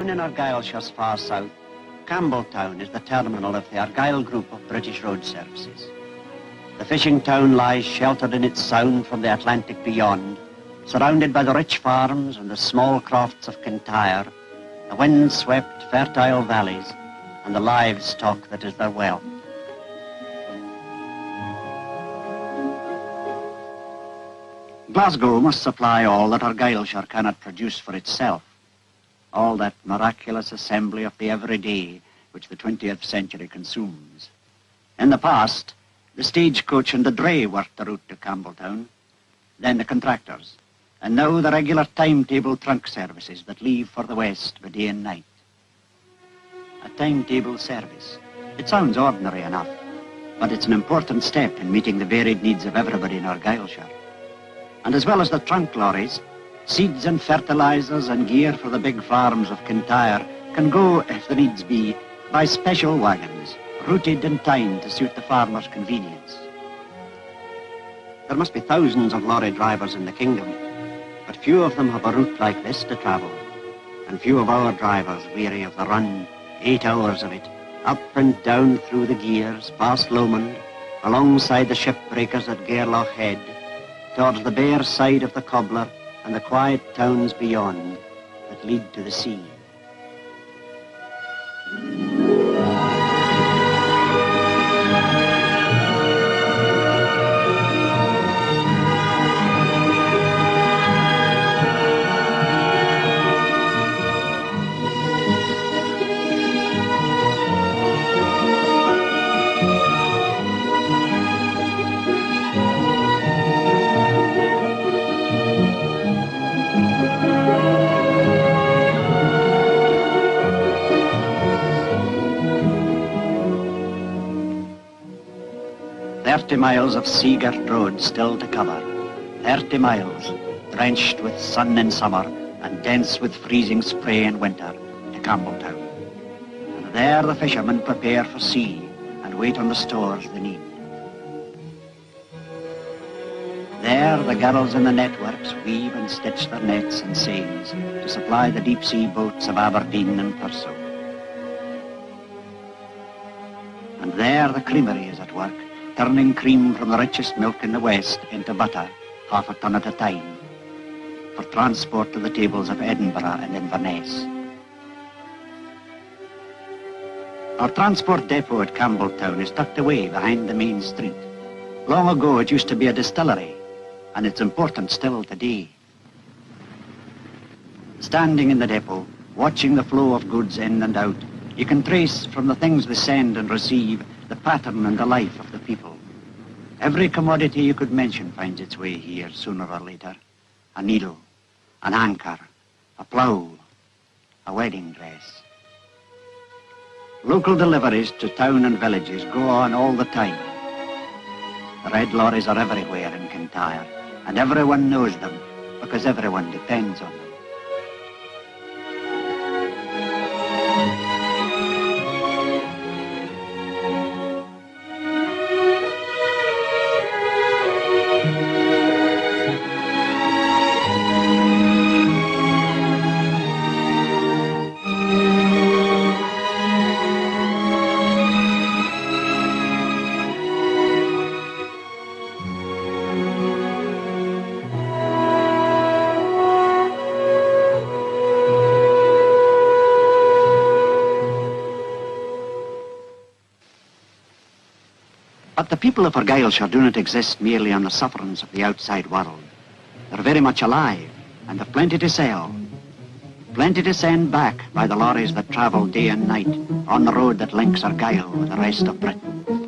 In Argyllshire's far south, Campbeltown is the terminal of the Argyll group of British road services. The fishing town lies sheltered in its sound from the Atlantic beyond, surrounded by the rich farms and the small crofts of Kintyre, the wind-swept fertile valleys, and the livestock that is their wealth. Glasgow must supply all that Argyllshire cannot produce for itself, all that miraculous assembly of the everyday which the 20th century consumes. In the past, the stagecoach and the dray worked the route to Campbeltown, then the contractors, and now the regular timetable trunk services that leave for the west by day and night. A timetable service. It sounds ordinary enough, but it's an important step in meeting the varied needs of everybody in Argyllshire. And as well as the trunk lorries, seeds and fertilizers and gear for the big farms of Kintyre can go, if the needs be, by special wagons, routed and timed to suit the farmer's convenience. There must be thousands of lorry drivers in the kingdom, but few of them have a route like this to travel, and few of our drivers weary of the run, 8 hours of it, up and down through the gears, past Lomond, alongside the shipbreakers at Gairloch Head, towards the bare side of the Cobbler and the quiet towns beyond that lead to the sea. Miles of sea-girt road still to cover. 30 miles, drenched with sun in summer and dense with freezing spray in winter, to Campbeltown. And there the fishermen prepare for sea and wait on the stores they need. There the girls in the networks weave and stitch their nets and seines to supply the deep-sea boats of Aberdeen and Purso. And there the creamery is at work, turning cream from the richest milk in the west into butter, half a ton at a time, for transport to the tables of Edinburgh and Inverness. Our transport depot at Campbeltown is tucked away behind the main street. Long ago it used to be a distillery, and it's important still today. Standing in the depot, watching the flow of goods in and out, you can trace from the things they send and receive the pattern and the life of the people. Every commodity you could mention finds its way here sooner or later. A needle, an anchor, a plough, a wedding dress. Local deliveries to town and villages go on all the time. The red lorries are everywhere in Kintyre, and everyone knows them because everyone depends on them. But the people of Argyllshire do not exist merely on the sufferance of the outside world. They're very much alive, and have plenty to sell. Plenty to send back by the lorries that travel day and night on the road that links Argyll with the rest of Britain.